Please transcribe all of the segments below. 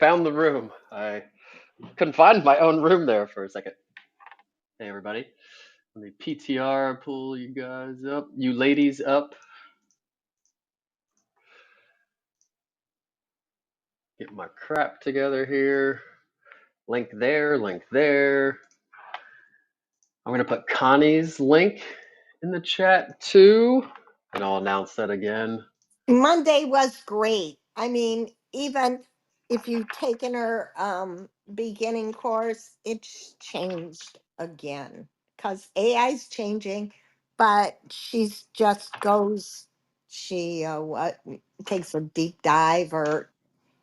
Found the room. I couldn't find my own room there for a second. Hey, everybody. Let me PTR, pull you guys up, you ladies up. Get my crap together here. Link there, link there. I'm going to put Connie's link in the chat too. And I'll announce that again. Monday was great. I mean, even if you've taken her beginning course, it's changed again because AI's changing, but she's just goes, she what takes a deep dive, or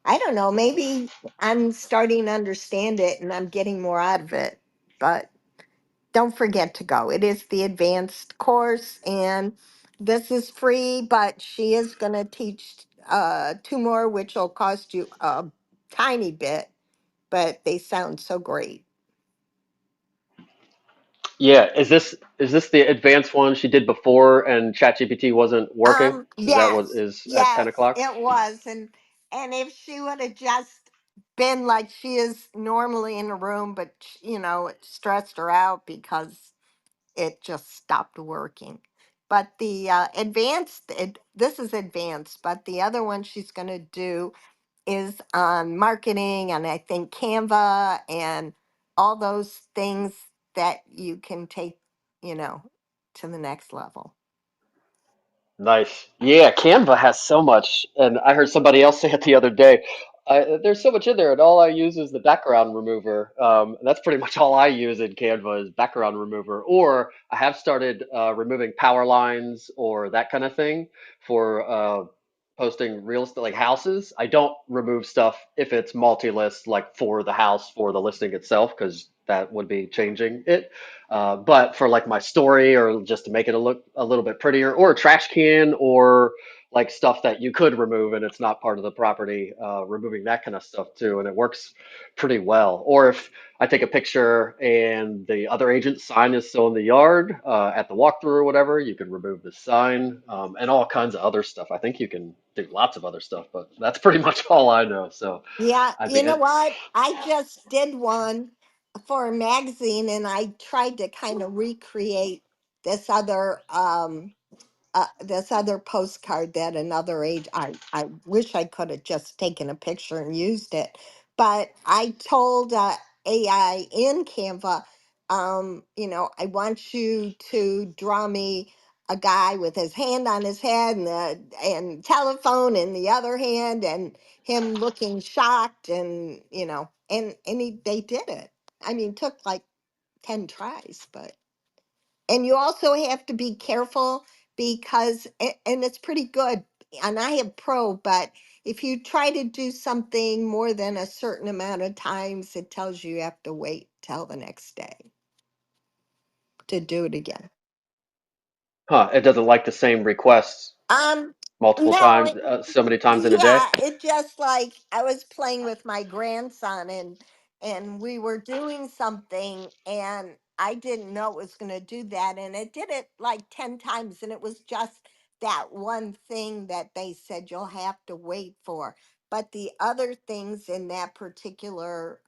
I don't know, maybe I'm starting to understand it and I'm getting more out of it. But don't forget to go. It is the advanced course, and this is free, but she is going to teach two more, which will cost you a tiny bit, but they sound so great. Yeah, is this the advanced one she did before and ChatGPT wasn't working? Is that what Yes, is at 10 yes, o'clock? it was, and if she would have just been like she is normally in a room, but it stressed her out because it just stopped working. But the this is advanced, but the other one she's going to do is on marketing and I think Canva and all those things that you can take, you know, to the next level. Nice. Yeah, Canva has so much, and I heard somebody else say it the other day. There's so much in there, and all I use is the background remover. And that's pretty much all I use in Canva is background remover. Or I have started removing power lines or that kind of thing for posting real estate, like houses. I don't remove stuff if it's multi-list, like for the house, for the listing itself, because that would be changing it. But for like my story or just to make it look a little bit prettier, or a trash can, or like stuff that you could remove and it's not part of the property, removing that kind of stuff too, and it works pretty well. Or if I take a picture and the other agent's sign is still in the yard at the walkthrough or whatever, you can remove the sign and all kinds of other stuff. I think you can do lots of other stuff, but that's pretty much all I know. So Yeah, I you think know it. what? I just did one for a magazine and I tried to kind of recreate this other this other postcard that another age I wish I could have just taken a picture and used it, but I told AI in Canva, I want you to draw me a guy with his hand on his head and the and telephone in the other hand and him looking shocked, and they did it. I mean, took like 10 tries, but and you also have to be careful because and it's pretty good, and I have pro, but if you try to do something more than a certain amount of times, it tells you have to wait till the next day to do it again. Huh, it doesn't like the same requests um multiple no, times, so many times in a day. yeah, it just like I was playing with my grandson, and we were doing something and I didn't know it was going to do that, and it did it like 10 times, and it was just that one thing that they said you'll have to wait for. But the other things in that particular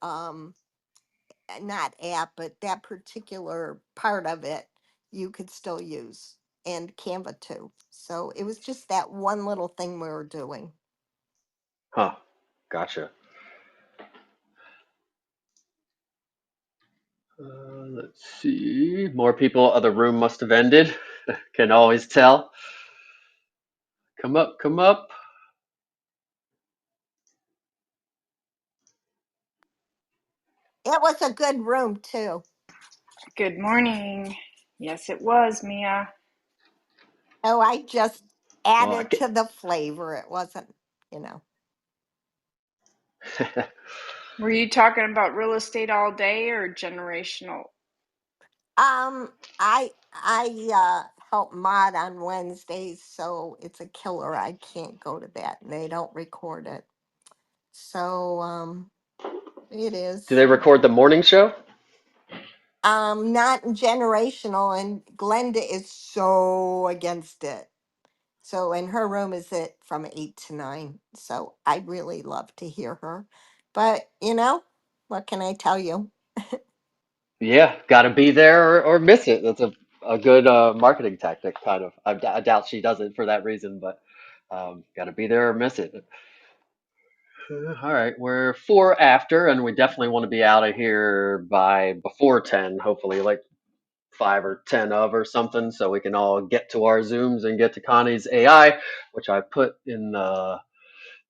not app, but that particular part of it you could still use, and Canva too. So it was just that one little thing we were doing. Huh, gotcha. Let's see. More people. Other room must have ended. Can always tell. Come up, come up. It was a good room too. Good morning. Yes, it was, Mia. Oh, I just Well, I added get. to the flavor. It wasn't, you know. Were you talking about real estate all day or generational? Um, I help mod on Wednesdays, so it's a killer. I can't go to that, and they don't record it. So it Do they is. record the morning show? Not generational, and Glenda is so against it. So, in her room is it from 8 to 9. So, I really love to hear her. But, what can I tell you? Yeah, got to be there or miss it. That's a good marketing tactic, kind of. I doubt she does it for that reason, but got to be there or miss it. All right, we're four after, and we definitely want to be out of here by before 10, hopefully, like five or 10 of or something, so we can all get to our Zooms and get to Connie's AI, which I put in the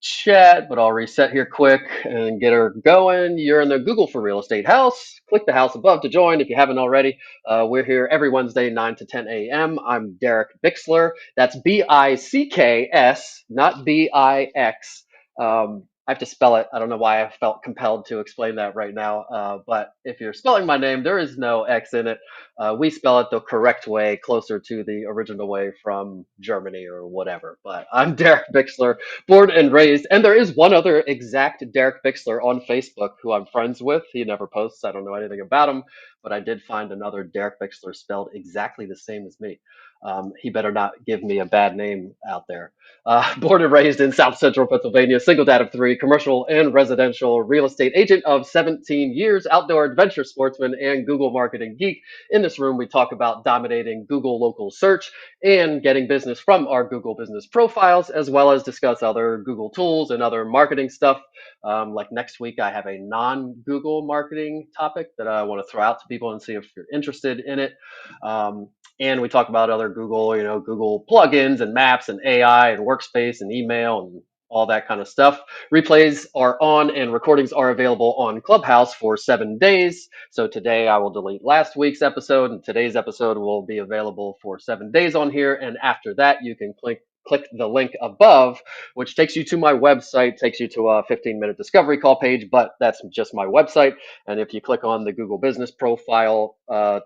chat, but I'll reset here quick and get her going. You're in the Google for Real Estate house. Click the house above to join if you haven't already. We're here every Wednesday, 9 to 10 a.m. I'm Derek Bixler. That's Bicks, not Bix. I have to spell it. I don't know why I felt compelled to explain that right now. But if you're spelling my name, there is no X in it. We spell it the correct way, closer to the original way from Germany or whatever. But I'm Derek Bixler, born and raised. And there is one other exact Derek Bixler on Facebook who I'm friends with. He never posts. I don't know anything about him, but I did find another Derek Bixler spelled exactly the same as me. He better not give me a bad name out there. Born and raised in South Central Pennsylvania, single dad of three, commercial and residential real estate agent of 17 years, outdoor adventure sportsman, and Google marketing geek. In this room, we talk about dominating Google local search and getting business from our Google business profiles, as well as discuss other Google tools and other marketing stuff. Like next week, I have a non Google marketing topic that I want to throw out to people and see if you're interested in it. And we talk about other Google, Google plugins and maps and AI and workspace and email and all that kind of stuff. Replays are on and recordings are available on Clubhouse for 7 days. So today I will delete last week's episode, and today's episode will be available for 7 days on here. And after that, you can click the link above, which takes you to my website, takes you to a 15-minute discovery call page, but that's just my website. And if you click on the Google Business Profile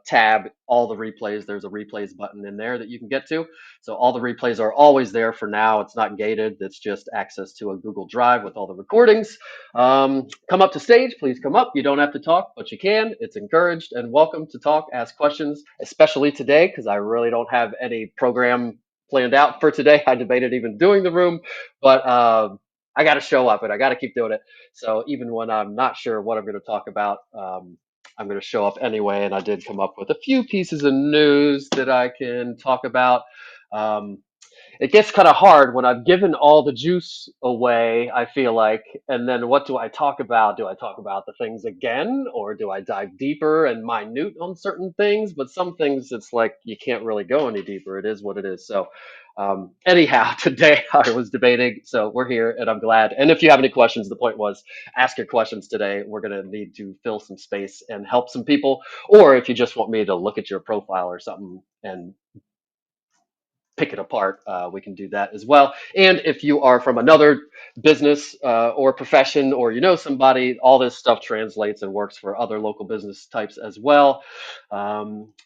tab, all the replays, there's a replays button in there that you can get to. So all the replays are always there for now. It's not gated. It's just access to a Google Drive with all the recordings. Come up to stage. Please come up. You don't have to talk, but you can. It's encouraged and welcome to talk, ask questions, especially today, because I really don't have any program planned out for today. I debated even doing the room, but I got to show up and I got to keep doing it. So even when I'm not sure what I'm going to talk about, I'm going to show up anyway. And I did come up with a few pieces of news that I can talk about. Um, it gets kind of hard when I've given all the juice away, I feel like. And then what do I talk about? Do I talk about the things again, or do I dive deeper and minute on certain things? But some things, it's like you can't really go any deeper. It is what it is. So, anyhow, today I was debating. So we're here and I'm glad. And if you have any questions, the point was ask your questions today. We're going to need to fill some space and help some people. Or if you just want me to look at your profile or something and pick it apart, we can do that as well. And if you are from another business or profession, or you know somebody, all this stuff translates and works for other local business types as well.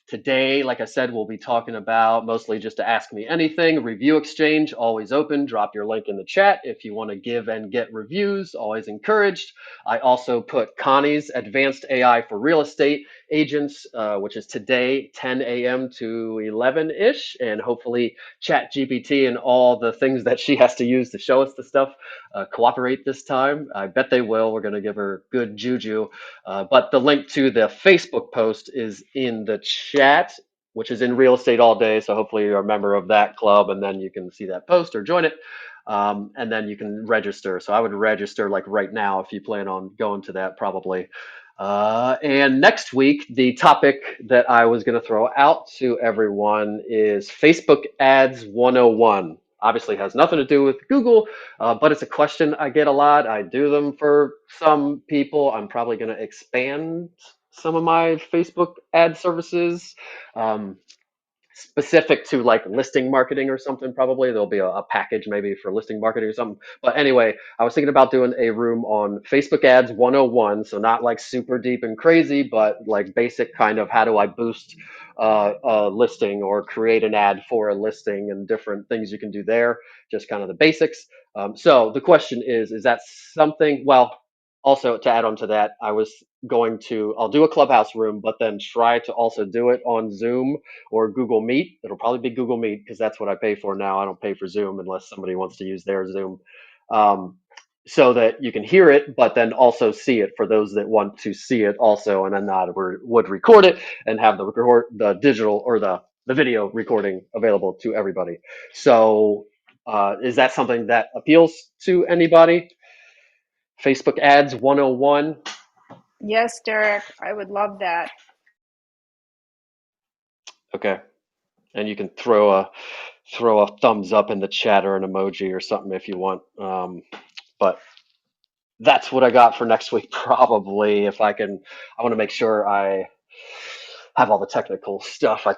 Today, like I said, we'll be talking about mostly just to ask me anything. Review exchange, always open. Drop your link in the chat if you want to give and get reviews, always encouraged. I also put Connie's Advanced AI for Real Estate Agents, which is today, 10 a.m. to 11-ish, and hopefully Chat GPT and all the things that she has to use to show us the stuff cooperate this time. I bet they will. We're going to give her good juju. But the link to the Facebook post is in the chat, which is in Real Estate All Day. So hopefully you're a member of that club, and then you can see that post or join it. And then you can register. So I would register like right now if you plan on going to that, probably. And next week, the topic that I was going to throw out to everyone is Facebook Ads 101. Obviously, has nothing to do with Google, but it's a question I get a lot. I do them for some people. I'm probably going to expand some of my Facebook ad services. Um, Specific to like listing marketing or something. Probably there'll be a package maybe for listing marketing or something. But anyway, I was thinking about doing a room on Facebook Ads 101. So not like super deep and crazy, but like basic kind of how do I boost a listing or create an ad for a listing and different things you can do there. Just kind of the basics. So the question is that something? Well, also to add on to that, I'll do a Clubhouse room, but then try to also do it on Zoom or Google Meet. It'll probably be Google Meet because that's what I pay for now. I don't pay for Zoom unless somebody wants to use their Zoom. Um, so that you can hear it, but then also see it for those that want to see it also, and then not would record it and have the digital or the video recording available to everybody. So, is that something that appeals to anybody? Facebook ads 101. Yes, Derek, I would love that. Okay. And you can throw a thumbs up in the chat or an emoji or something if you want. But that's what I got for next week. Probably, if I can, I want to make sure I have all the technical stuff. I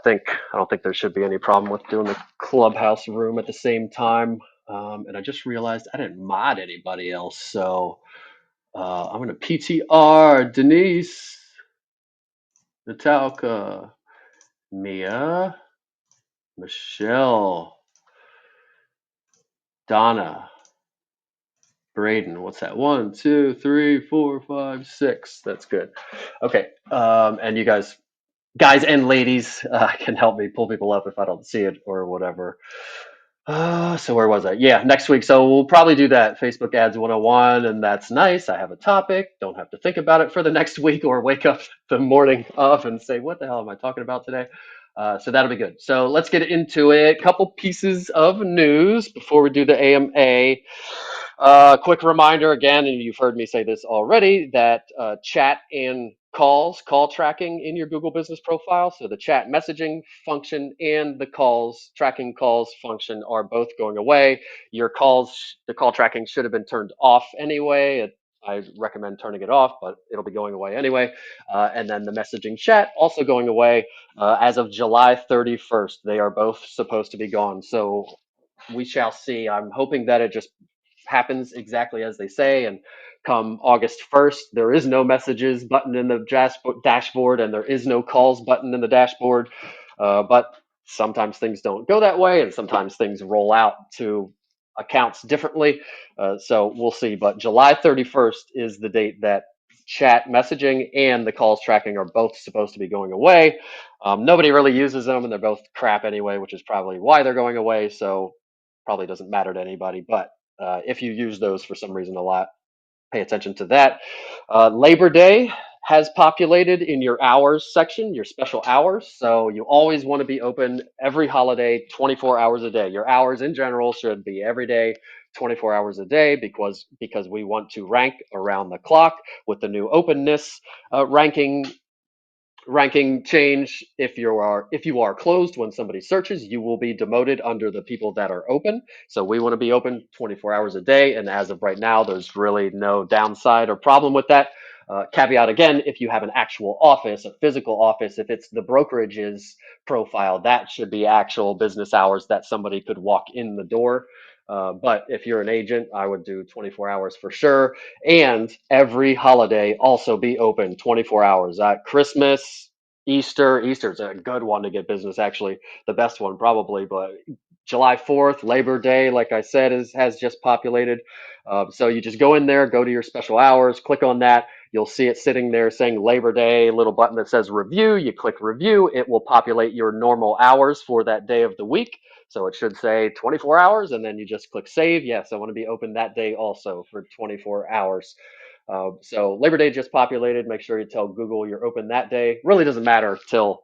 don't think there should be any problem with doing the clubhouse room at the same time. And I just realized I didn't mod anybody else, so I'm gonna PTR Denise, Natalka, Mia, Michelle, Donna, Braden. What's that? One, two, three, four, five, six. That's good. Okay. And you guys and ladies, can help me pull people up if I don't see it or whatever. So where was I? Yeah, next week. So we'll probably do that Facebook ads 101, and that's nice. I have a topic. Don't have to think about it for the next week or wake up the morning of and say, what the hell am I talking about today? So that'll be good. So let's get into it. Couple pieces of news before we do the AMA. Quick reminder again, and you've heard me say this already, that chat and call tracking in your Google Business Profile. So the chat messaging function and the tracking calls function are both going away. Your calls, the call tracking should have been turned off anyway. I recommend turning it off, but it'll be going away anyway. And then the messaging chat also going away as of July 31st. They are both supposed to be gone. So we shall see. I'm hoping that it just happens exactly as they say. And come August 1st, there is no messages button in the dashboard, and there is no calls button in the dashboard. But sometimes things don't go that way, and sometimes things roll out to accounts differently. So we'll see. But July 31st is the date that chat messaging and the calls tracking are both supposed to be going away. Nobody really uses them, and they're both crap anyway, which is probably why they're going away. So probably doesn't matter to anybody. But if you use those for some reason a lot, pay attention to that. Labor Day has populated in your hours section, your special hours. So you always want to be open every holiday, 24 hours a day. Your hours in general should be every day, 24 hours a day, because we want to rank around the clock with the new openness ranking change. If you are closed when somebody searches, you will be demoted under the people that are open. So we want to be open 24 hours a day, and as of right now there's really no downside or problem with that. Caveat again, if you have an actual office, a physical office, if it's the brokerage's profile, that should be actual business hours that somebody could walk in the door. But if you're an agent, I would do 24 hours for sure. And every holiday also be open 24 hours. Christmas, Easter's a good one to get business, actually, the best one probably. But July 4th, Labor Day, like I said, has just populated. So you just go in there, go to your special hours, click on that. You'll see it sitting there saying Labor Day, little button that says review. You click review, it will populate your normal hours for that day of the week. So it should say 24 hours, and then you just click save. Yes, I want to be open that day also for 24 hours. So Labor Day just populated. Make sure you tell Google you're open that day. Really doesn't matter till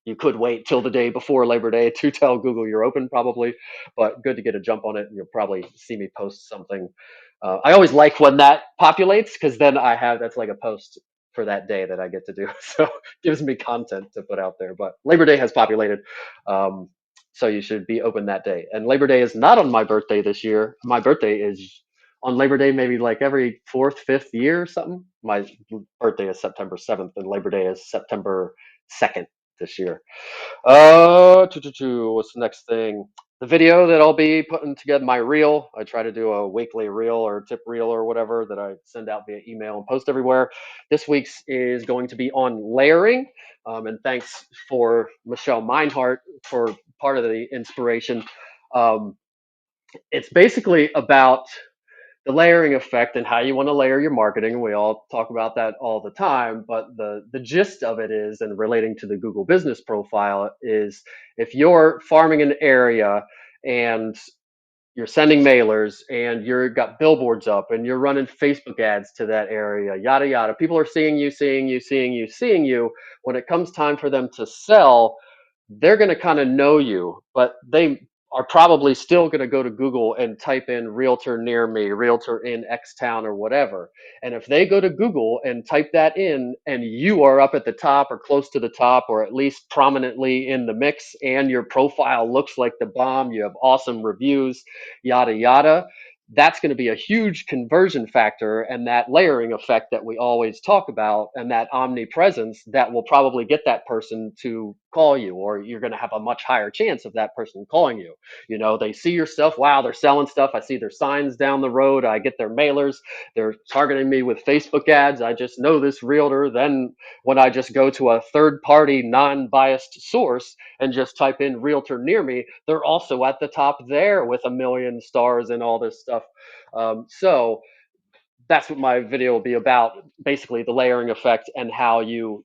you could wait till the day before Labor Day to tell Google you're open, probably, but good to get a jump on it. You'll probably see me post something. I always like when that populates because then that's like a post for that day that I get to do. So it gives me content to put out there. But Labor Day has populated. Um, so you should be open that day. And Labor Day is not on my birthday this year. My birthday is on Labor Day, maybe like every fourth, fifth year or something. My birthday is September 7th, and Labor Day is September 2nd this year. What's the next thing? The video that I'll be putting together, my reel. I try to do a weekly reel or tip reel or whatever that I send out via email and post everywhere. This week's is going to be on layering. And thanks for Michelle Meinhardt for part of the inspiration. Um, it's basically about the layering effect and how you want to layer your marketing. We all talk about that all the time, but the gist of it is, and relating to the Google business profile, is if you're farming an area and you're sending mailers and you're got billboards up and you're running Facebook ads to that area, yada yada. People are seeing you, seeing you, seeing you, seeing you. When it comes time for them to sell, they're going to kind of know you, but they are probably still going to go to Google and type in realtor near me, realtor in X town or whatever. And if they go to Google and type that in and you are up at the top or close to the top or at least prominently in the mix and your profile looks like the bomb, you have awesome reviews, yada, yada, that's going to be a huge conversion factor and that layering effect that we always talk about and that omnipresence that will probably get that person to call you, or you're going to have a much higher chance of that person calling you. You know, they see your stuff. Wow, they're selling stuff. I see their signs down the road. I get their mailers. They're targeting me with Facebook ads. I just know this realtor. Then when I just go to a third party non-biased source and just type in realtor near me, they're also at the top there with a million stars and all this stuff. So that's what my video will be about, basically the layering effect and how you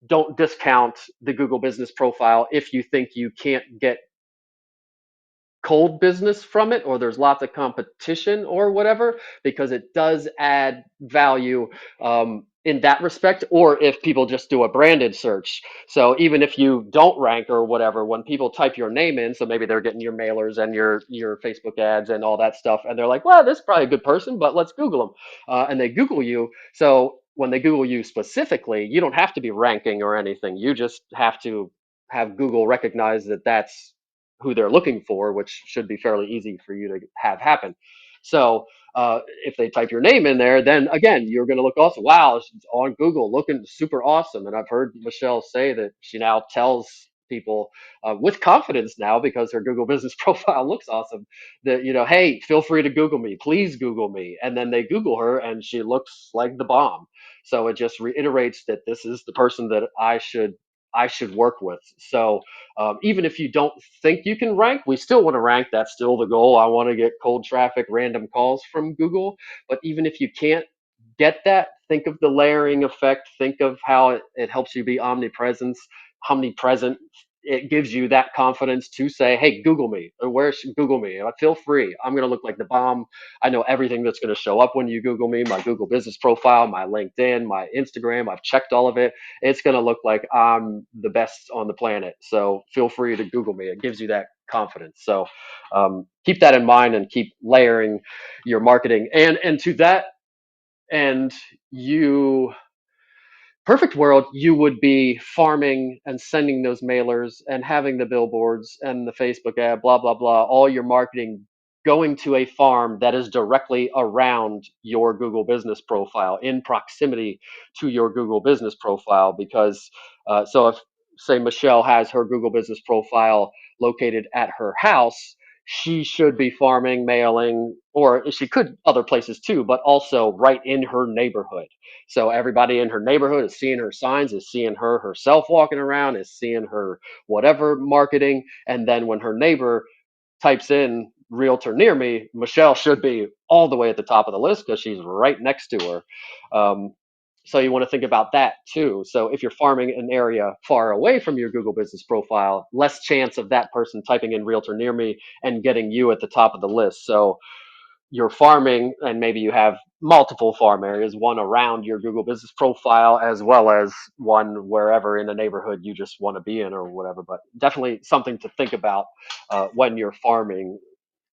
don't discount the Google business profile if you think you can't get cold business from it or there's lots of competition or whatever, because it does add value in that respect. Or if people just do a branded search, so even if you don't rank or whatever, when people type your name in, so maybe they're getting your mailers and your Facebook ads and all that stuff, and they're like, well, this is probably a good person, but let's Google them, and they Google you. So when they Google you specifically, you don't have to be ranking or anything. You just have to have Google recognize that that's who they're looking for, which should be fairly easy for you to have happen. So if they type your name in there, then again, you're going to look awesome. Wow, she's on Google looking super awesome. And I've heard Michelle say that she now tells people with confidence now, because her Google business profile looks awesome, that, you know, hey, feel free to Google me, please Google me. And then they Google her and she looks like the bomb. So it just reiterates that this is the person that I should work with. So even if you don't think you can rank, we still want to rank. That's still the goal. I want to get cold traffic, random calls from Google. But even if you can't get that, think of the layering effect. Think of how it helps you be omnipresent. It gives you that confidence to say, hey, Google me, or where should Google me? Feel free. I'm going to look like the bomb. I know everything that's going to show up when you Google me, my Google business profile, my LinkedIn, my Instagram. I've checked all of it. It's going to look like I'm the best on the planet. So feel free to Google me. It gives you that confidence. So keep that in mind and keep layering your marketing. And to that end, you perfect world, you would be farming and sending those mailers and having the billboards and the Facebook ad, blah, blah, blah, all your marketing going to a farm that is directly around your Google business profile, in proximity to your Google business profile. Because, so if, say, Michelle has her Google business profile located at her house, she should be farming, mailing, or she could other places too, but also right in her neighborhood. So everybody in her neighborhood is seeing her signs, is seeing her herself walking around, is seeing her whatever marketing. And then when her neighbor types in realtor near me, Michelle should be all the way at the top of the list because she's right next to her. So you want to think about that too. So if you're farming an area far away from your Google business profile, less chance of that person typing in realtor near me and getting you at the top of the list. So you're farming and maybe you have multiple farm areas, one around your Google business profile as well as one wherever in the neighborhood you just want to be in or whatever. But definitely something to think about when you're farming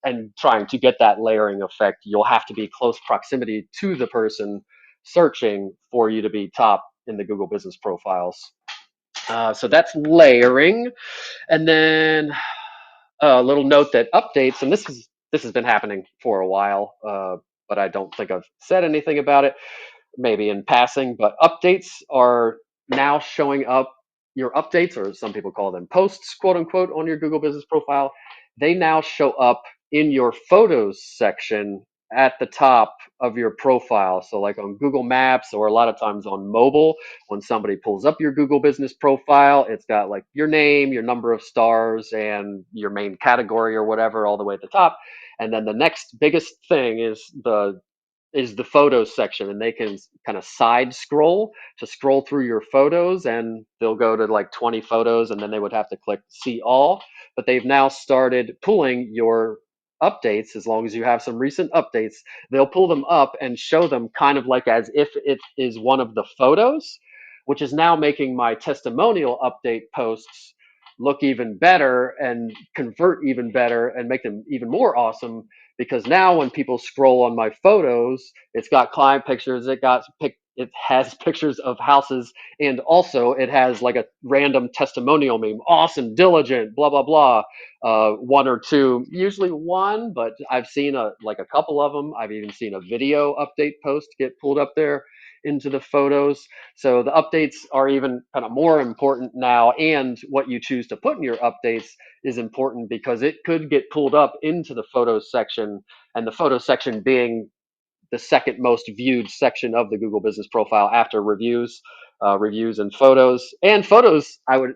and trying to get that layering effect. You'll have to be close proximity to the person searching for you to be top in the Google business profiles. So that's layering. And then a little note that updates, and this has been happening for a while, but I don't think I've said anything about it, maybe in passing. But updates are now showing up. Your updates, or some people call them posts, quote unquote, on your Google Business profile, they now show up in your photos section at the top of your profile. So, like on Google Maps, or a lot of times on mobile, when somebody pulls up your Google Business profile, it's got like your name, your number of stars, and your main category or whatever all the way at the top. And then the next biggest thing is the photos section, and they can kind of side scroll to scroll through your photos, and they'll go to like 20 photos, and then they would have to click see all. But they've now started pulling your updates, as long as you have some recent updates, they'll pull them up and show them kind of like as if it is one of the photos, which is now making my testimonial update posts look even better and convert even better and make them even more awesome, because now when people scroll on my photos, it's got client pictures, it has pictures of houses, and also it has like a random testimonial meme, awesome, diligent, blah blah blah, one or two, usually one, but I've seen a couple of them. I've even seen a video update post get pulled up there into the photos. So the updates are even kind of more important now, and what you choose to put in your updates is important because it could get pulled up into the photos section, and the photos section being the second most viewed section of the Google Business Profile after reviews, reviews and photos. And photos, I would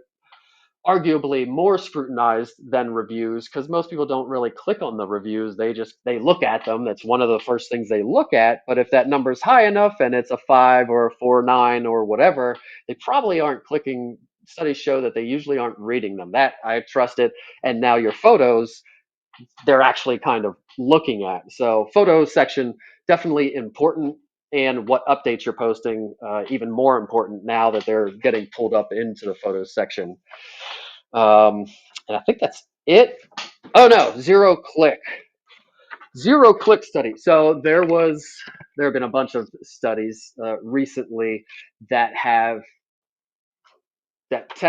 arguably more scrutinized than reviews, because most people don't really click on the reviews. They look at them. That's one of the first things they look at. But if that number is high enough and it's a 5 or a 4.9 or whatever, they probably aren't clicking. Studies show that they usually aren't reading them. That I trust it. And now your photos, they're actually kind of looking at. So photo section, definitely important. And what updates you're posting, even more important now that they're getting pulled up into the photos section. um, and I think that's it. Oh no, zero click study. So there have been a bunch of studies recently that have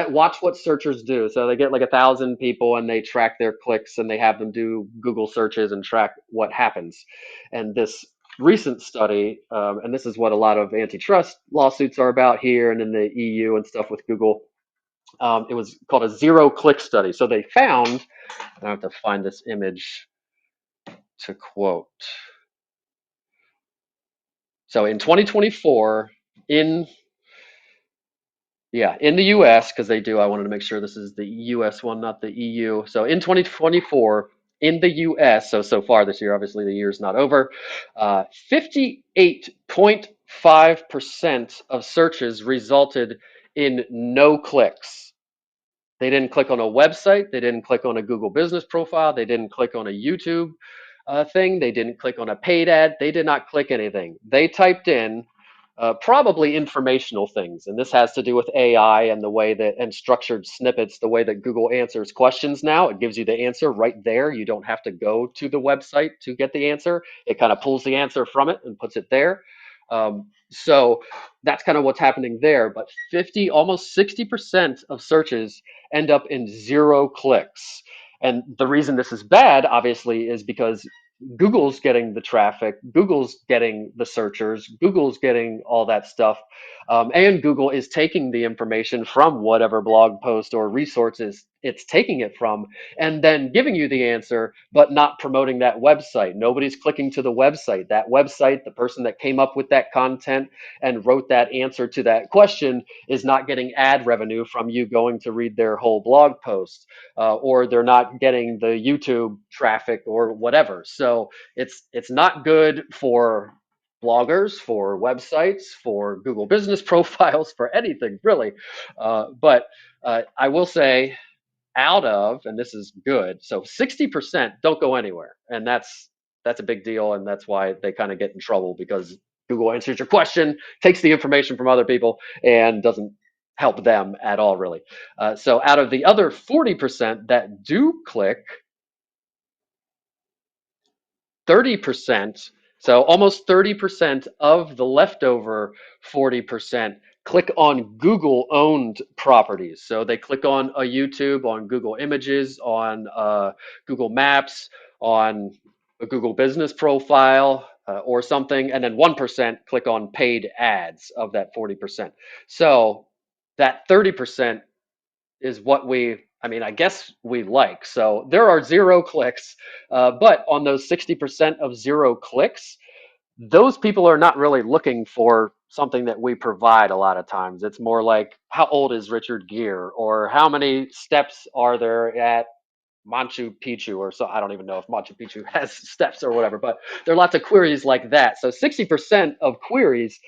watch what searchers do. So they get like 1,000 people and they track their clicks and they have them do Google searches and track what happens. And this recent study, and this is what a lot of antitrust lawsuits are about here and in the EU and stuff with Google. It was called a zero click study. So they found, I have to find this image to quote. So in 2024, in in the US, because they do, I wanted to make sure this is the US one, not the EU. So in 2024, in the US, so far this year, obviously the year's not over, 58.5% of searches resulted in no clicks. They didn't click on a website. They didn't click on a Google Business Profile. They didn't click on a YouTube thing. They didn't click on a paid ad. They did not click anything. They typed in probably informational things. And this has to do with AI and the way that, and structured snippets, the way that Google answers questions now. It gives you the answer right there. You don't have to go to the website to get the answer. It kind of pulls the answer from it and puts it there. So that's kind of what's happening there. But almost 60% of searches end up in zero clicks. And the reason this is bad, obviously, is because Google's getting the traffic, Google's getting the searchers, Google's getting all that stuff, and Google is taking the information from whatever blog post or resources it's taking it from, and then giving you the answer, but not promoting that website. Nobody's clicking to the website. That website, the person that came up with that content and wrote that answer to that question, is not getting ad revenue from you going to read their whole blog post, or they're not getting the YouTube traffic or whatever. So it's not good for bloggers, for websites, for Google business profiles, for anything really. But I will say, out of, and this is good, so 60% don't go anywhere, and that's a big deal, and that's why they kind of get in trouble, because Google answers your question, takes the information from other people, and doesn't help them at all, really. So out of the other 40% that do click, 30%, so almost 30% of the leftover 40% click on Google owned properties. So they click on a YouTube, on Google Images, on Google Maps, on a Google business profile, or something, and then 1% click on paid ads of that 40%. So that 30% is what I mean, I guess we like. So there are zero clicks, but on those 60% of zero clicks, those people are not really looking for something that we provide a lot of times. It's more like, how old is Richard Gere? Or how many steps are there at Machu Picchu? Or so, I don't even know if Machu Picchu has steps or whatever, but there are lots of queries like that. So 60% of queries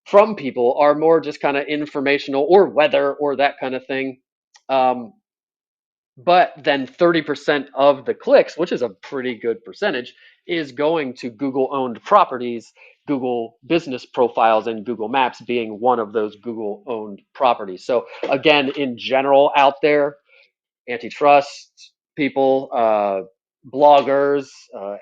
from people are more just kind of informational or weather or that kind of thing. Um, But then 30% of the clicks, which is a pretty good percentage, is going to Google owned properties, Google business profiles, and Google Maps being one of those Google owned properties. So, again, in general, out there, antitrust people, bloggers,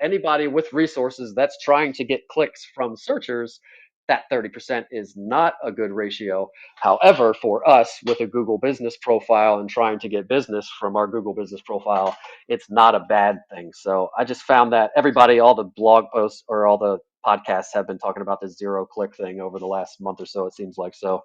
anybody with resources that's trying to get clicks from searchers, that 30% is not a good ratio. However, for us with a Google business profile and trying to get business from our Google business profile, it's not a bad thing. So I just found that everybody, all the blog posts or all the podcasts have been talking about this zero click thing over the last month or so, it seems like. So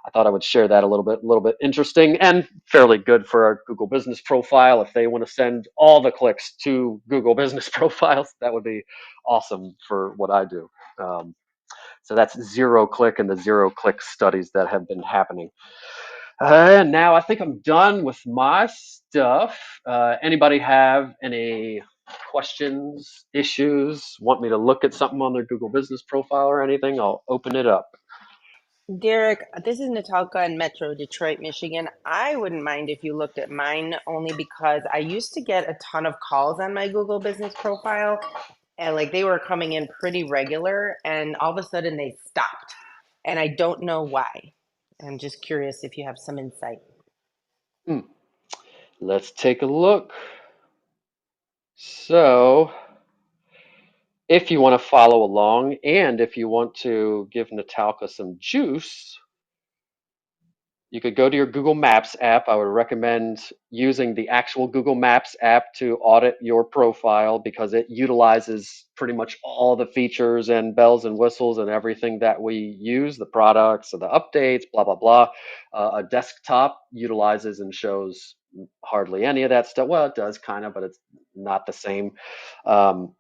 I thought I would share that a little bit interesting and fairly good for our Google Business Profile. If they want to send all the clicks to Google Business Profiles, that would be awesome for what I do. So that's zero click and the zero click studies that have been happening. And now I think I'm done with my stuff. Anybody have any questions, issues, want me to look at something on their Google Business Profile or anything? I'll open it up. Derek, this is Natalka in Metro Detroit, Michigan. I wouldn't mind if you looked at mine only because I used to get a ton of calls on my Google business profile and like they were coming in pretty regular and all of a sudden they stopped. And I don't know why. I'm just curious if you have some insight. Hmm. Let's take a look. So, if you want to follow along and if you want to give Natalka some juice, you could go to your Google Maps app. I would recommend using the actual Google Maps app to audit your profile because it utilizes pretty much all the features and bells and whistles and everything that we use, the products and the updates, blah, blah, blah. A desktop utilizes and shows hardly any of that stuff. Well, it does kind of, but it's not the same. Um,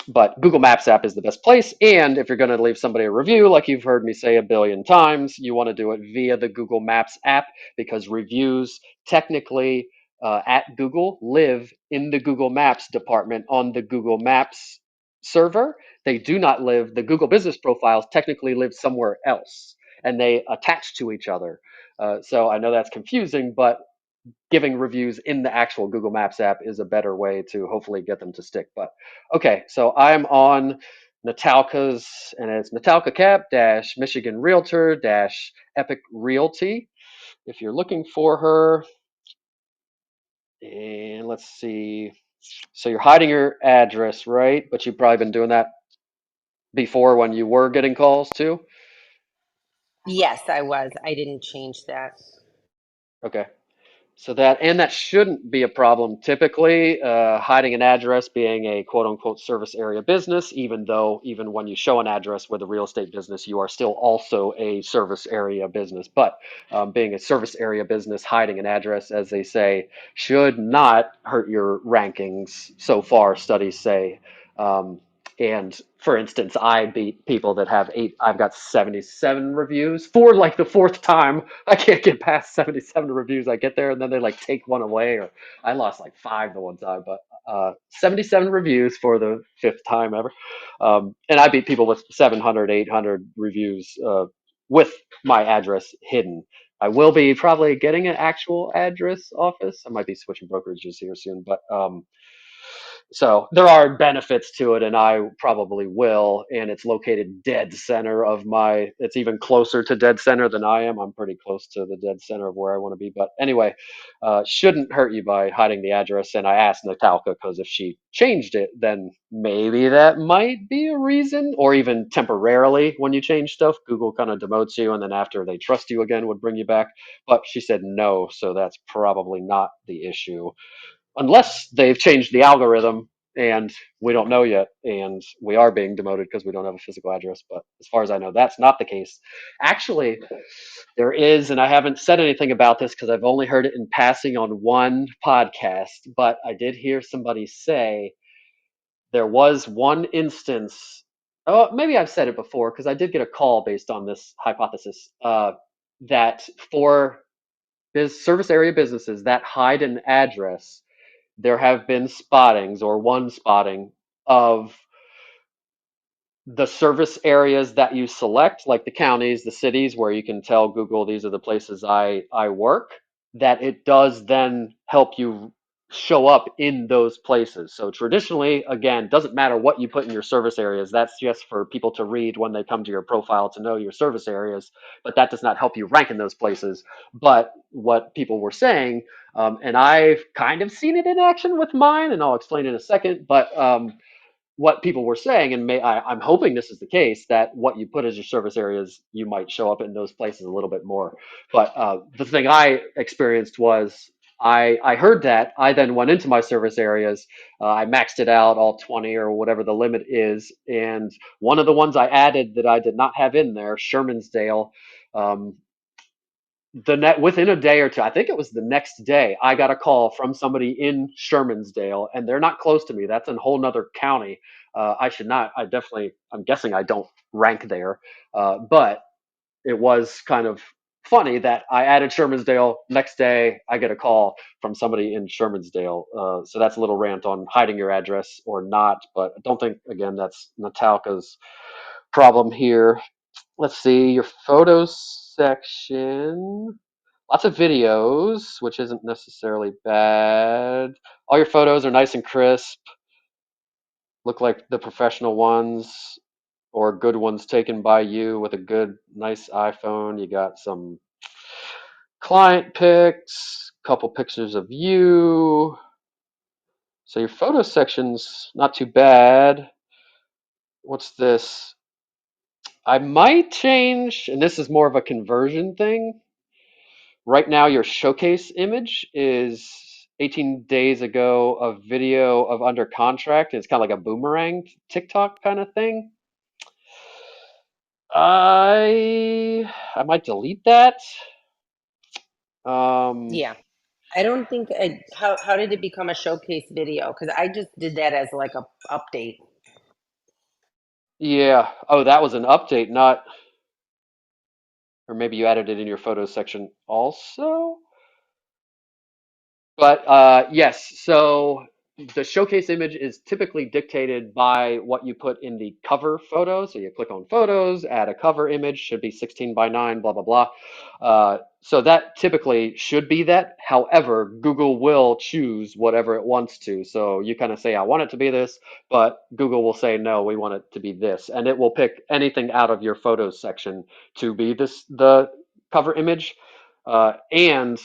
but Google Maps app is the best place. And if you're going to leave somebody a review, like you've heard me say a billion times, you want to do it via the Google Maps app because reviews technically at Google live in the Google Maps department on the Google Maps server. They do not live, the Google business profiles technically live somewhere else and they attach to each other. So I know that's confusing, but giving reviews in the actual Google Maps app is a better way to hopefully get them to stick. But okay, so I'm on Natalka's, and it's Natalka Cap dash Michigan Realtor dash Epic Realty. If you're looking for her, and let's see. So you're hiding your address, right? But you've probably been doing that before when you were getting calls too. Yes, I was. I didn't change that. Okay. So that shouldn't be a problem typically, hiding an address being a quote unquote service area business, even though even when you show an address with a real estate business, you are still also a service area business. But being a service area business, hiding an address, as they say, should not hurt your rankings so far, studies say. Um, and for instance, I beat people that have I've got 77 reviews for like the fourth time. I can't get past 77 reviews. I get there and then they like take one away, or I lost like five the one time, but 77 reviews for the fifth time ever. And I beat people with 700, 800 reviews with my address hidden. I will be probably getting an actual address office. I might be switching brokerages here soon, but so there are benefits to it, and I probably will. And it's located dead center of my. It's even closer to dead center than I am. I'm pretty close to the dead center of where I want to be. But anyway, shouldn't hurt you by hiding the address. And I asked Natalka because if she changed it, then maybe that might be a reason, or even temporarily when you change stuff, Google kind of demotes you, and then after they trust you again, would bring you back. But she said no, so that's probably not the issue unless they've changed the algorithm and we don't know yet and we are being demoted because we don't have a physical address. But as far as I know, that's not the case. Actually, there is, and I haven't said anything about this because I've only heard it in passing on one podcast, but I did hear somebody say there was one instance. Oh, maybe I've said it before because I did get a call based on this hypothesis, that for service area businesses that hide an address, there have been spottings or one spotting of the service areas that you select, like the counties, the cities, where you can tell Google these are the places I work. that it does then help you show up in those places. So traditionally, again, doesn't matter what you put in your service areas. That's just for people to read when they come to your profile to know your service areas, but that does not help you rank in those places. But what people were saying, and I've kind of seen it in action with mine, and I'll explain in a second, but what people were saying, and I'm hoping this is the case, that what you put as your service areas, you might show up in those places a little bit more. But the thing I experienced was I heard that. I then went into my service areas. I maxed it out, all 20 or whatever the limit is. And one of the ones I added that I did not have in there, Shermansdale, um, the net within a day or two, I think it was the next day, I got a call from somebody in Shermansdale, and they're not close to me. That's in a whole nother county. I should not. I definitely. I'm guessing I don't rank there, but it was kind of funny that I added Shermansdale. Next day, I get a call from somebody in Shermansdale. So that's a little rant on hiding your address or not. But I don't think again that's Natalka's problem here. Let's see your photos section. Lots of videos, which isn't necessarily bad. All your photos are nice and crisp, look like the professional ones or good ones taken by you with a good, nice iPhone. You got some client pics, couple pictures of you. So your photo section's not too bad. What's this? I might change, and this is more of a conversion thing. Right now, your showcase image is 18 days ago a video of under contract. It's kind of like a boomerang TikTok kind of thing. I might delete that. Um, Yeah. I don't think how did it become a showcase video? Because I just did that as like a update. yeah. Oh, that was an update, not, or maybe you added it in your photos section also. But yes, so the showcase image is typically dictated by what you put in the cover photo. So you click on photos, add a cover image, should be 16 by 9, blah, blah, blah. So that typically should be that. However, Google will choose whatever it wants to. So you kind of say, I want it to be this, but Google will say, no, we want it to be this. And it will pick anything out of your photos section to be the cover image. And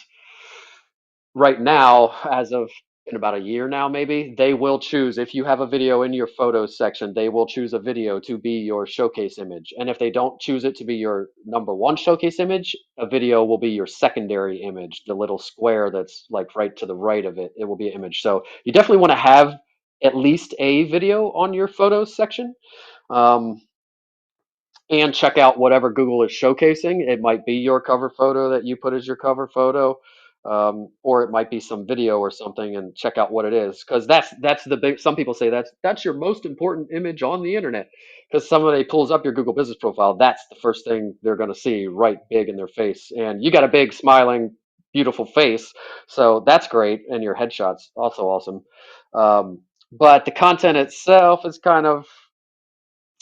right now, as of in about a year now, maybe, they will choose if you have a video in your photos section, they will choose a video to be your showcase image. And if they don't choose it to be your number one showcase image, a video will be your secondary image, the little square that's like right to the right of it. It will be an image. So you definitely want to have at least a video on your photos section. Um, and check out whatever Google is showcasing. It might be your cover photo that you put as your cover photo, or it might be some video or something, and check out what it is. Because that's the big. Some people say that's your most important image on the internet. Because somebody pulls up your Google Business Profile, that's the first thing they're going to see right big in their face, and you got a big smiling, beautiful face, so that's great. And your headshots also awesome. But the content itself is kind of,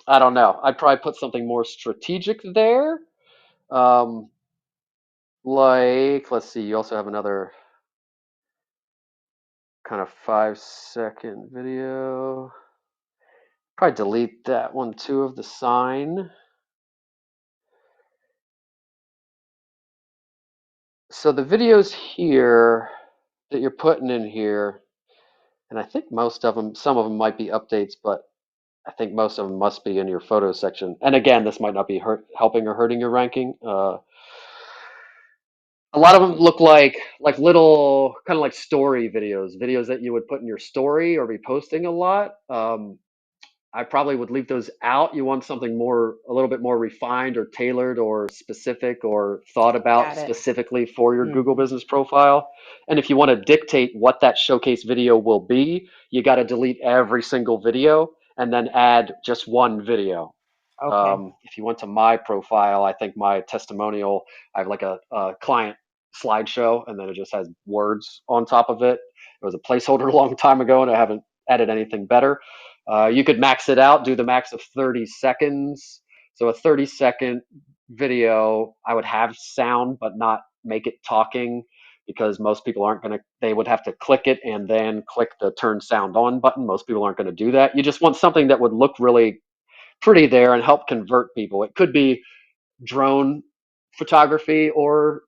I don't know. I'd probably put something more strategic there. Um, like, let's see, you also have another kind of 5-second video. Probably delete that one too of the sign. So the videos here that you're putting in here, and I think most of them, some of them might be updates, but I think most of them must be in your photo section. And again, this might not be helping or hurting your ranking. A lot of them look like little kind of like story videos, videos that you would put in your story or be posting a lot. I probably would leave those out. You want something more, a little bit more refined or tailored or specific or thought about Got it. specifically for your Google Hmm. Business Profile. And if you want to dictate what that showcase video will be, you got to delete every single video and then add just one video. Okay. If you went to my profile, I think my testimonial, I have like a client slideshow, and then it just has words on top of it. It was a placeholder a long time ago, and I haven't added anything better. You could max it out, do the max of 30 seconds. So a 30-second video, I would have sound, but not make it talking. because most people aren't going to, they would have to click it and then click the turn sound on button. Most people aren't going to do that. You just want something that would look really pretty there and help convert people. It could be drone photography or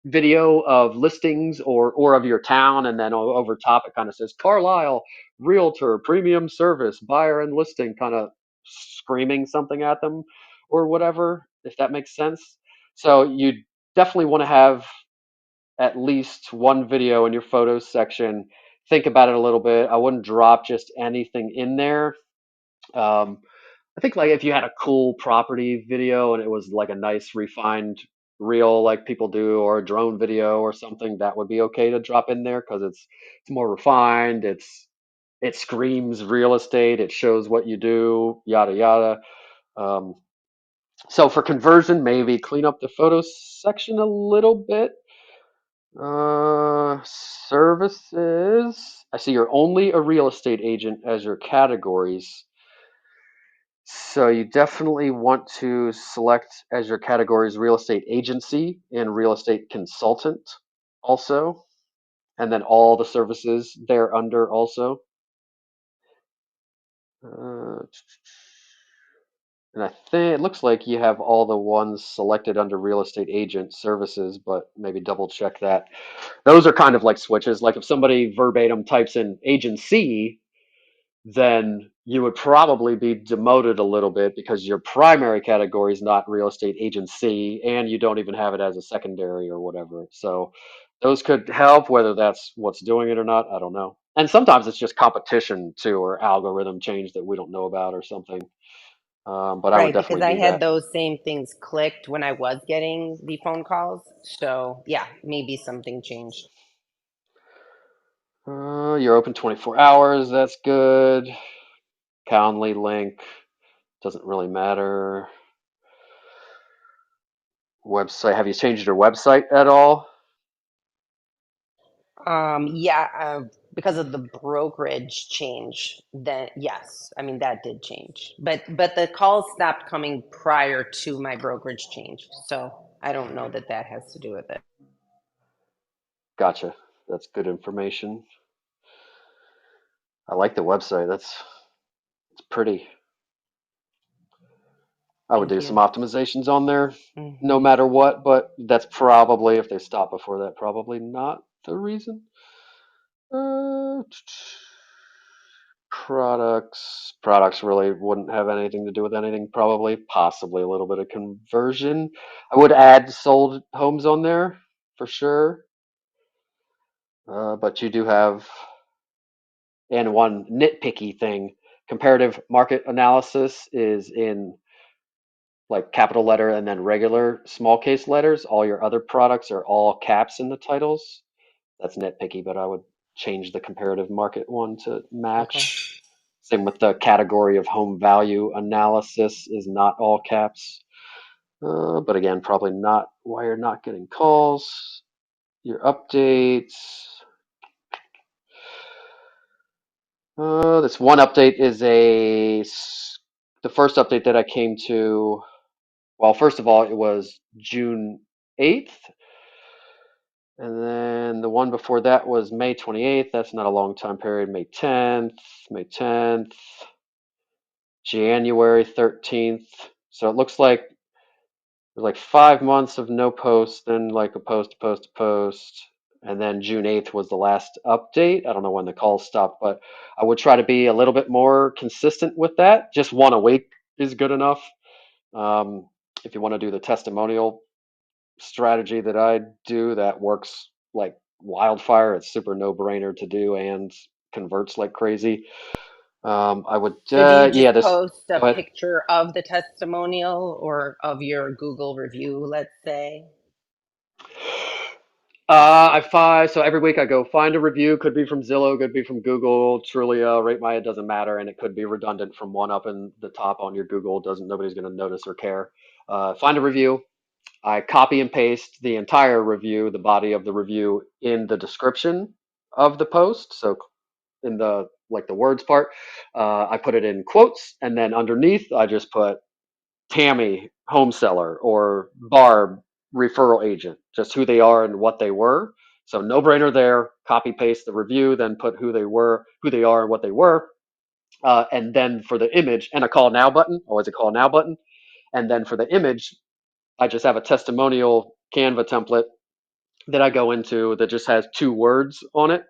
video of listings or of your town, and then over top it kind of says Carlisle Realtor Premium Service Buyer and Listing, kind of screaming something at them or whatever, if that makes sense. So you definitely want to have at least one video in your photos section. Think about it a little bit. I wouldn't drop just anything in there. um, I think like if you had a cool property video and it was like a nice refined reel like people do, or a drone video or something, that would be okay to drop in there because it's more refined. It screams real estate. It shows what you do, yada yada. Um, so for conversion, maybe clean up the photo section a little bit. Services. I see you're only a real estate agent as your categories. So you definitely want to select as your categories real estate agency and real estate consultant also, and then all the services there under also. Uh, and I think it looks like you have all the ones selected under real estate agent services, but maybe double check that. Those are kind of like switches. Like if somebody verbatim types in agency, then you would probably be demoted a little bit because your primary category is not real estate agency and you don't even have it as a secondary or whatever. So those could help, whether that's what's doing it or not, I don't know. And sometimes it's just competition too, or algorithm change that we don't know about or something. But I would Right, because definitely I do had that. those same things clicked when I was getting the phone calls. So yeah, maybe something changed. You're open 24 hours. That's good. Calendly link doesn't really matter. Website. Have you changed your website at all? Yeah, because of the brokerage change, then yes, I mean that did change. But the calls stopped coming prior to my brokerage change, so I don't know that that has to do with it. Gotcha. That's good information. I like the website. That's it's pretty. I would Thank do some you. optimizations on there no Hmm. matter what, but that's probably, if they stop before that, probably not the reason. Uh, products really wouldn't have anything to do with anything, probably, possibly a little bit of conversion. I would add sold homes on there for sure. But you do have, and one nitpicky thing, comparative market analysis is in like capital letter and then regular small case letters. All your other products are all caps in the titles. That's nitpicky, but I would change the comparative market one to Okay. match. Same with the category of home value analysis is not all caps. But again, probably not why you're not getting calls. Your updates. This one update is the first update that I came to. Well, first of all, it was June 8th. And then the one before that was May 28th. That's not a long time period. May 10th, January 13th. So it looks like there's like 5 months of no posts, then like a post, a post, a post. And then June 8th was the last update. I don't know when the calls stopped, but I would try to be a little bit more consistent with that. Just one a week is good enough. Um, if you want to do the testimonial strategy that I do, that works like wildfire. It's super no brainer to do and converts like crazy. I would, So do you yeah, just this, post a go ahead. picture of the testimonial or of your Google review, let's say? I find so every week I go find a review. Could be from Zillow, could be from Google, Trulia, Rate My, it doesn't matter, and it could be redundant from one up in the top on your Google. Doesn't Nobody's going to notice or care. Find a review. I copy and paste the entire review, the body of the review, in the description of the post. So in the like the words part, I put it in quotes, and then underneath I just put Tammy, home seller, or Barb, referral agent, just who they are and what they were. So no brainer there. Copy paste the review, then put who they are, and what they were, and then for the image and a call now button, always a call now button, and then for the image, I just have a testimonial Canva template that I go into that just has 2 words on it.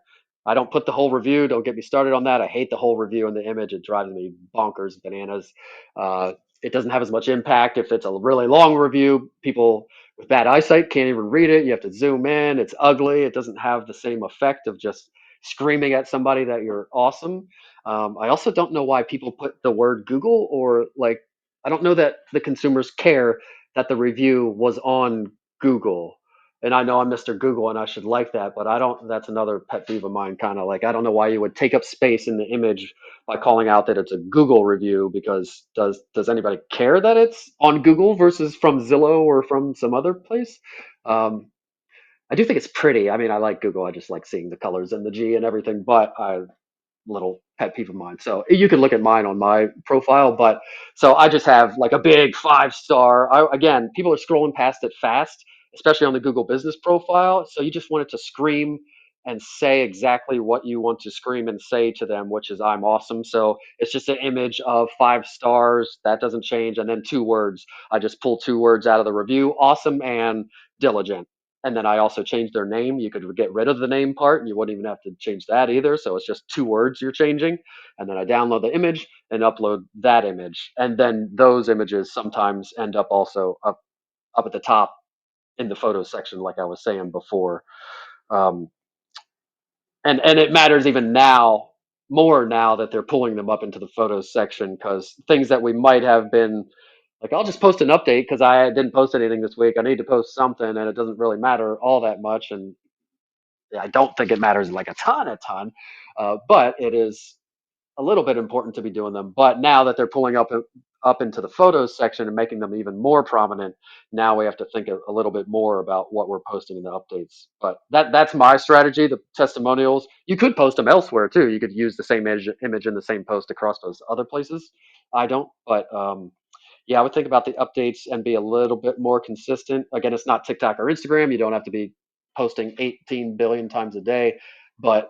I don't put the whole review. Don't get me started on that. I hate the whole review in the image. It drives me bonkers, bananas. Uh, it doesn't have as much impact if it's a really long review. People with bad eyesight can't even read it. You have to zoom in. It's ugly. It doesn't have the same effect of just screaming at somebody that you're awesome. I also don't know why people put the word Google or like, I don't know that the consumers care that the review was on Google. And I know I'm Mr. Google and I should like that, but I don't. That's another pet peeve of mine. Kind of like I don't know why you would take up space in the image by calling out that it's a Google review because does anybody care that it's on Google versus from Zillow or from some other place? Um, I do think it's pretty. I mean, I like Google. I just like seeing the colors and the G and everything. But I little pet peeve of mine. So you can look at mine on my profile, but so I just have like a big 5 star. Again, people are scrolling past it fast, especially on the Google Business profile. So you just want it to scream and say exactly what you want to scream and say to them, which is I'm awesome. So it's just an image of 5 stars. That doesn't change. And then 2 words. I just pull 2 words out of the review, awesome and diligent. And then I also changed their name. You could get rid of the name part and you wouldn't even have to change that either. So it's just 2 words you're changing. And then I download the image and upload that image. And then those images sometimes end up also up at the top in the photos section, like I was saying before. Um, and it matters even now more now that they're pulling them up into the photos section because things that we might have been like, I'll just post an update because I didn't post anything this week. I need to post something and it doesn't really matter all that much. And I don't think it matters like a ton, but it is a little bit important to be doing them. But now that they're pulling up into the photos section and making them even more prominent, now we have to think a little bit more about what we're posting in the updates. But that's my strategy. The testimonials, you could post them elsewhere too. You could use the same image in the same post across those other places. I don't, but yeah, I would think about the updates and be a little bit more consistent. Again, it's not TikTok or Instagram. You don't have to be posting 18 billion times a day, but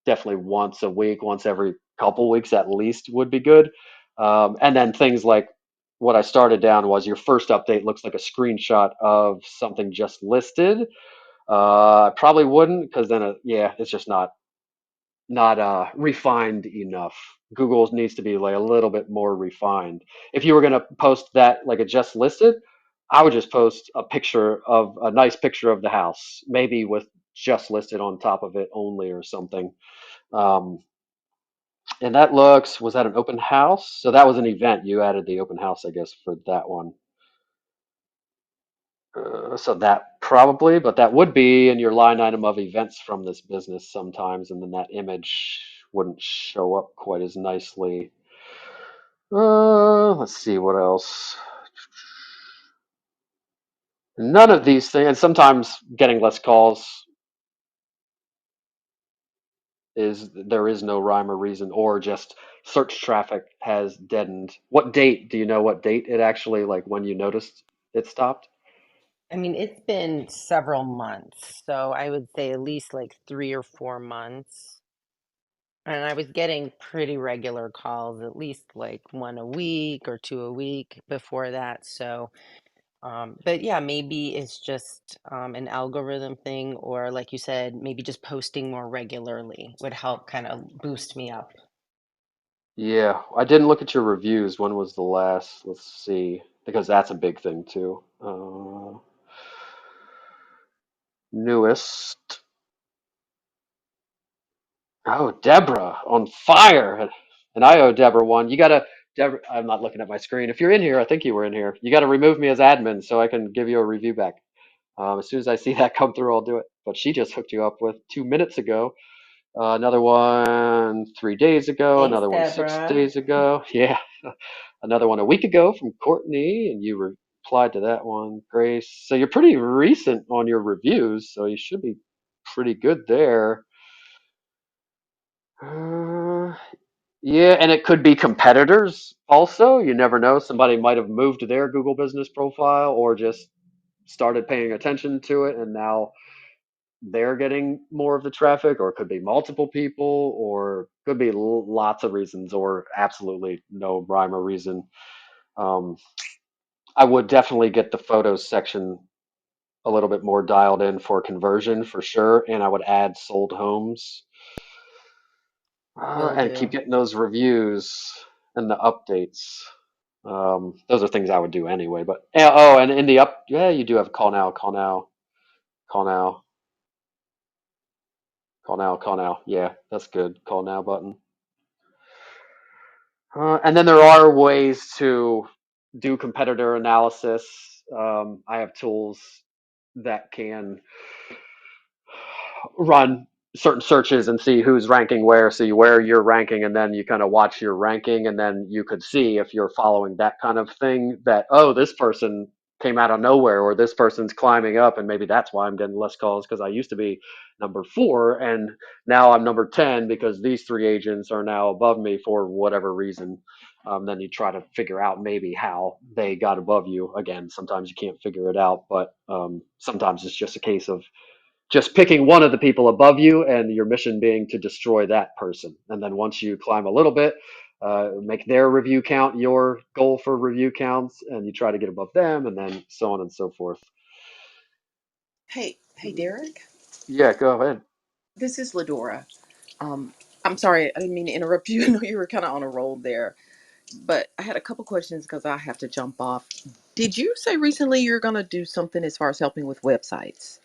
definitely once a week, once every couple weeks at least would be good. And then things like what I started down was your first update looks like a screenshot of something just listed. I probably wouldn't because then, yeah, it's just not refined enough. Google needs to be like a little bit more refined. If you were going to post that like it just listed, I would just post a nice picture of the house, maybe with just listed on top of it only or something. Um, and was that an open house? So that was an event. You added the open house, I guess, for that one. So that probably, but that would be in your line item of events from this business sometimes, and then that image wouldn't show up quite as nicely. Let's see what else. None of these things, and sometimes getting less calls is there is no rhyme or reason, or just search traffic has deadened. What date? Do you know what date it actually, like when you noticed it stopped? I mean, it's been several months, so I would say at least like 3 or 4 months. And I was getting pretty regular calls, at least like one a week or two a week before that. So, but yeah, maybe it's just an algorithm thing, or like you said, maybe just posting more regularly would help kind of boost me up. Yeah, I didn't look at your reviews. When was the last? Let's see, because that's a big thing too. Newest. Oh, Deborah on fire. And I owe Deborah one. Deborah, I'm not looking at my screen. If you're in here, I think you were in here. You got to remove me as admin so I can give you a review back. As soon as I see that come through, I'll do it. But she just hooked you up with 2 minutes ago. Another one 3 days ago. Thanks, Another one six Deborah. days ago. Yeah. Another one a week ago from Courtney, and you replied to that one, Grace. So you're pretty recent on your reviews, so you should be pretty good there. Uh, yeah, and it could be competitors also. You never know. Somebody might have moved to their Google business profile or just started paying attention to it and now they're getting more of the traffic, or it could be multiple people, or could be lots of reasons, or absolutely no rhyme or reason. Um, I would definitely get the photos section a little bit more dialed in for conversion for sure, and I would add sold homes Will and keep do. getting those reviews and the updates. Those are things I would do anyway. But oh, and in the up, yeah, you do have call now, call now, call now, call now, call now. Yeah, that's good. Call now button. And then there are ways to do competitor analysis. I have tools that can run certain searches and see who's ranking where. So you where you're ranking, and then you kind of watch your ranking, and then you could see if you're following that kind of thing. That oh, this person came out of nowhere, or this person's climbing up, and maybe that's why I'm getting less calls because I used to be number 4, and now I'm number 10 because these 3 agents are now above me for whatever reason. Then you try to figure out maybe how they got above you. Again, sometimes you can't figure it out, but sometimes it's just a case of just picking one of the people above you and your mission being to destroy that person. And then once you climb a little bit, make their review count your goal for review counts, and you try to get above them, and then so on and so forth. Hey, Derek. Yeah, go ahead. This is Ladora. Um, I'm sorry, I didn't mean to interrupt you. I know you were kind of on a roll there, but I had a couple questions because I have to jump off. Did you say recently you're going to do something as far as helping with websites?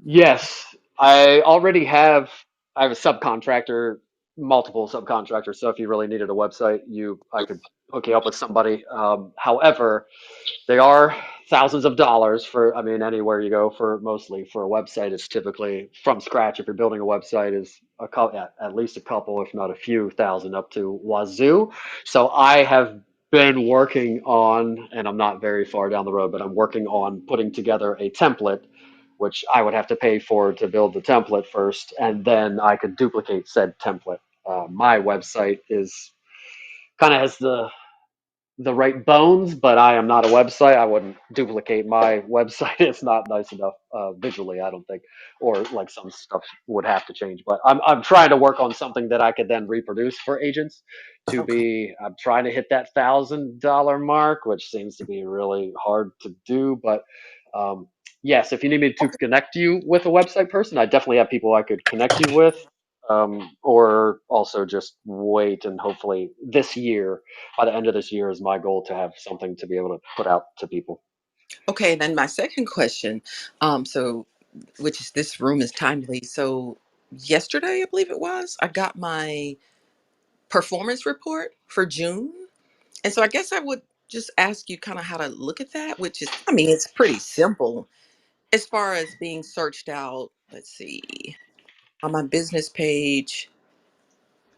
Yes, I already have. I have a subcontractor, multiple subcontractors. So if you really needed a website, I could hook you up with somebody. However, they are thousands of dollars for, I mean, anywhere you go for mostly for a website, it's typically from scratch. If you're building a website, is a couple, at least a couple, if not a few thousand up to wazoo. So I have been working on, and I'm not very far down the road, but I'm working on putting together a template, which I would have to pay for to build the template first, and then I could duplicate said template. My website is kind of has the right bones, but I am not a website. I wouldn't duplicate my website. It's not nice enough visually, I don't think, or like some stuff would have to change. But I'm trying to work on something that I could then reproduce for agents. Okay. I'm trying to hit that $1,000 mark, which seems to be really hard to do. But yes, if you need me to Okay. connect you with a website person, I definitely have people I could connect you with. Or also just wait and hopefully this year, by the end of this year, is my goal to have something to be able to put out to people. Okay. Then my second question, so which is this room is timely. So yesterday, I believe it was, I got my performance report for June. And so I guess I would just ask you kind of how to look at that, which is, I mean, it's pretty simple as far as being searched out. Let's see, on my business page.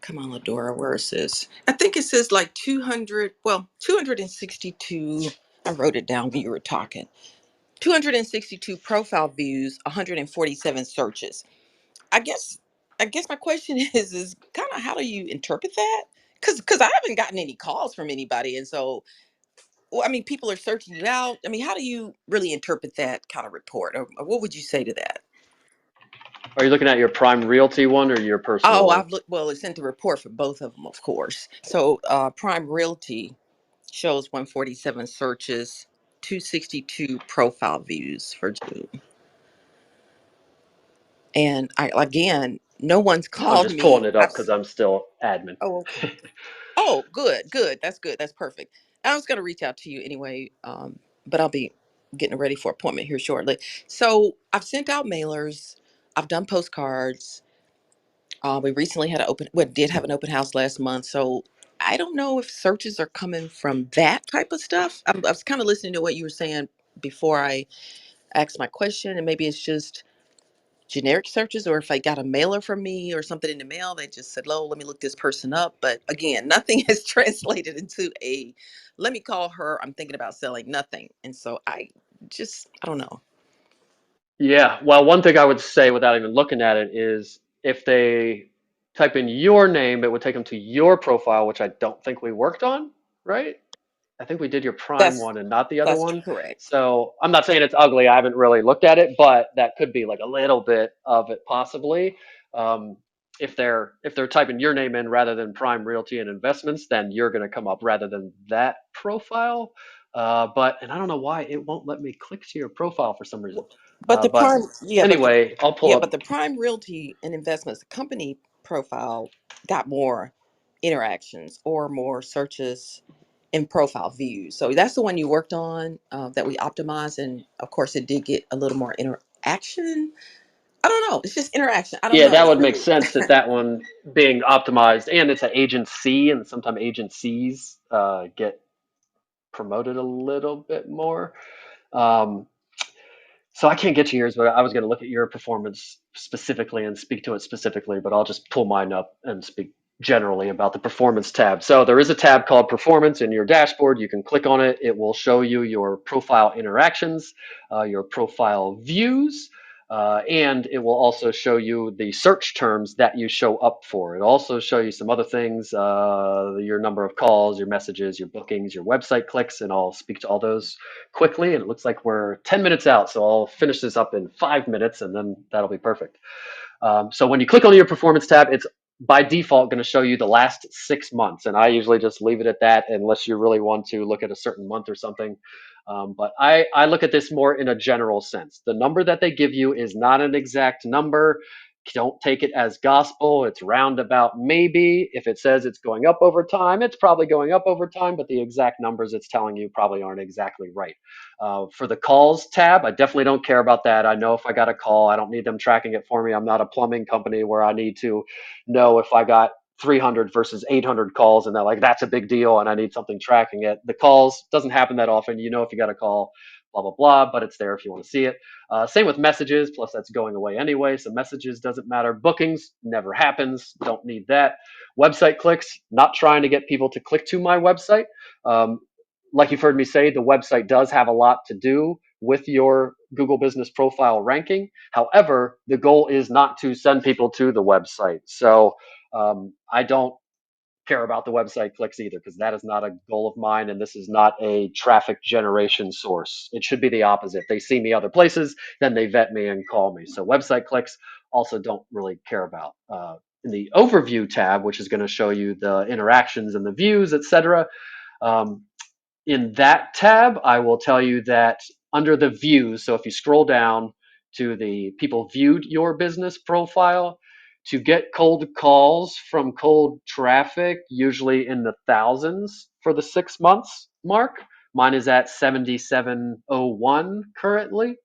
Come on, Ladora, where is this? I think it says like 200, well, 262. I wrote it down when you were talking. 262 profile views, 147 searches. I guess I guess my question is kind of how do you interpret that? Because I haven't gotten any calls from anybody, and so well, I mean, people are searching you out. I mean, how do you really interpret that kind of report, or what would you say to that? Are you looking at your Prime Realty one or your personal Oh, one? I've looked. Well, it sent a report for both of them, of course. So, Prime Realty shows 147 searches, 262 profile views for June, and I again, no one's I'm called just pulling me. it up because I'm still admin. Oh, okay. Oh, good, good. That's good. That's perfect. I was gonna reach out to you anyway, but I'll be getting ready for appointment here shortly. So I've sent out mailers. I've done postcards. We recently had an open. Well, did have an open house last month. So I don't know if searches are coming from that type of stuff. I was kind of listening to what you were saying before I asked my question, and maybe it's just generic searches, or if I got a mailer from me or something in the mail, they just said, "Oh, let me look this person up." But again, nothing has translated into a let me call her. I'm thinking about selling nothing. And so I don't know. Yeah, well, one thing I would say without even looking at it is if they type in your name, it would take them to your profile, which I don't think we worked on, right? I think we did your Prime That's one and not the other that's one. correct. So I'm not saying it's ugly. I haven't really looked at it, but that could be like a little bit of it possibly. Um, if they're typing your name in rather than Prime Realty and Investments, then you're going to come up rather than that profile. But and I don't know why it won't let me click to your profile for some reason. But the But prime, yeah, anyway, I'll pull but up. the prime realty and investments company profile got more interactions or more searches in profile views. So that's the one you worked on that we optimized, and of course, it did get a little more interaction. I don't know. It's just interaction. I don't Yeah, know. that It's would make really sense that that one being optimized, and it's an agency, and sometimes agencies get promoted a little bit more. Um, so I can't get to yours, but I was going to look at your performance specifically and speak to it specifically, but I'll just pull mine up and speak generally about the performance tab. So there is a tab called performance in your dashboard. You can click on it. It will show you your profile interactions, your profile views, and it will also show you the search terms that you show up for. It'll also show you some other things, your number of calls, your messages, your bookings, your website clicks, and I'll speak to all those quickly. And it looks like we're 10 minutes out, so I'll finish this up in 5 minutes, and then that'll be perfect. So when you click on your performance tab, it's by default going to show you the last 6 months. And I usually just leave it at that unless you really want to look at a certain month or something. But I look at this more in a general sense. The number that they give you is not an exact number. Don't take it as gospel. It's roundabout maybe. If it says it's going up over time, it's probably going up over time, but the exact numbers it's telling you probably aren't exactly right. For the calls tab, I definitely don't care about that. I know if I got a call, I don't need them tracking it for me. I'm not a plumbing company where I need to know if I got 300 versus 800 calls and they're like, that's a big deal and I need something tracking it. The calls doesn't happen that often. You know, if you got a call, blah, blah, blah, but it's there if you want to see it. Same with messages, plus that's going away anyway. So messages doesn't matter. Bookings never happens. Don't need that. Website clicks, not trying to get people to click to my website. Um, like you've heard me say, the website does have a lot to do with your Google Business Profile ranking. However, the goal is not to send people to the website. So I don't care about the website clicks either because that is not a goal of mine and this is not a traffic generation source. It should be the opposite. They see me other places, then they vet me and call me. So website clicks also don't really care about. In the overview tab, which is going to show you the interactions and the views, etc. Um, in that tab, I will tell you that under the views, so if you scroll down to the people viewed your business profile, to get cold calls from cold traffic, usually in the thousands for the 6 months mark. Mine is at 7701 currently.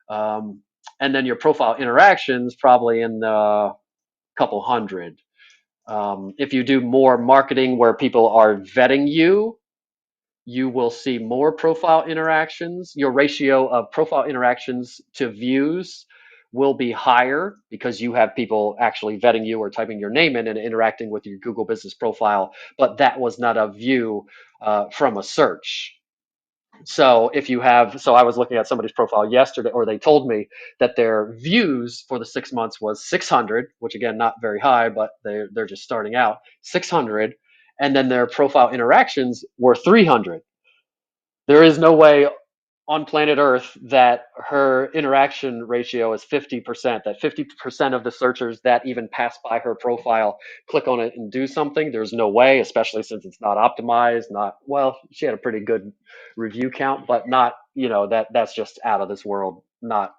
Um, and then your profile interactions probably in the couple hundred. If you do more marketing where people are vetting you, you will see more profile interactions. Your ratio of profile interactions to views will be higher because you have people actually vetting you or typing your name in and interacting with your Google Business Profile, but that was not a view from a search. So if you have, so I was looking at somebody's profile yesterday, or they told me that their views for the 6 months was 600, which again, not very high, but they're just starting out, 600. And then their profile interactions were 300. There is no way on planet Earth that her interaction ratio is 50%, that 50% of the searchers that even pass by her profile click on it and do something. There's no way, especially since it's not optimized, not, well, she had a pretty good review count, but not, that's just out of this world, not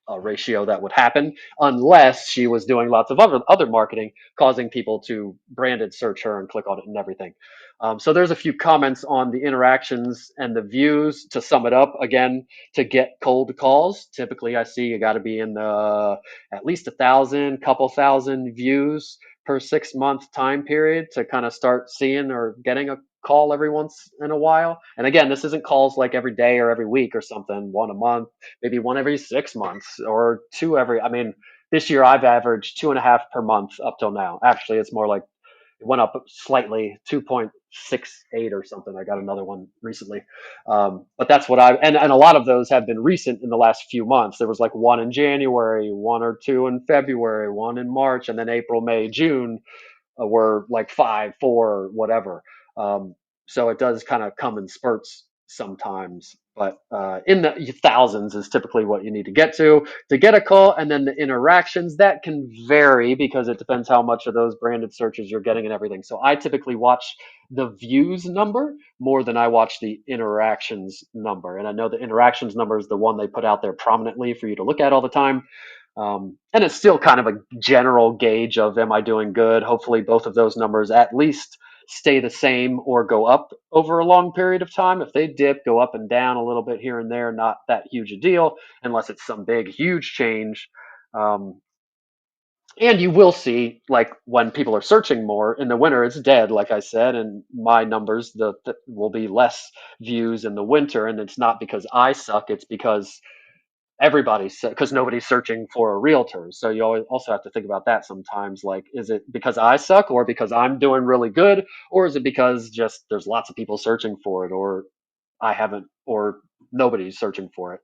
a ratio that would happen unless she was doing lots of other marketing, causing people to branded search her and click on it and everything. So there's a few comments on the interactions and the views. To sum it up, again, to get cold calls, typically I see you got to be in the at least 1,000, couple thousand views per 6 month time period to kind of start seeing or getting a call every once in a while. And again, this isn't calls like every day or every week or something, one a month, maybe one every 6 months or two every. I mean, this year I've averaged 2.5 per month up till now. Actually, it's more like it went up slightly, 2.68 or something. I got another one recently. But that's what and a lot of those have been recent in the last few months. There was like one in January, one or two in February, one in March, and then April, May, June were like five, four, whatever. Um, So it does kind of come in spurts sometimes, but in the thousands is typically what you need to get a call. And then the interactions, that can vary because it depends how much of those branded searches you're getting and everything. So I typically watch the views number more than I watch the interactions number. And I know the interactions number is the one they put out there prominently for you to look at all the time. And it's still kind of a general gauge of, am I doing good? Hopefully both of those numbers at least stay the same or go up over a long period of time. If they dip, go up and down a little bit here and there, not that huge a deal unless it's some big, huge change. Um, and you will see, like, when people are searching more in the winter, it's dead, like I said, and my numbers the will be less views in the winter. And it's not because I suck, it's because everybody's, because nobody's searching for a realtor. So you always also have to think about that sometimes. Like, is it because I suck, or because I'm doing really good, or is it because just there's lots of people searching for it, or I haven't, or nobody's searching for it.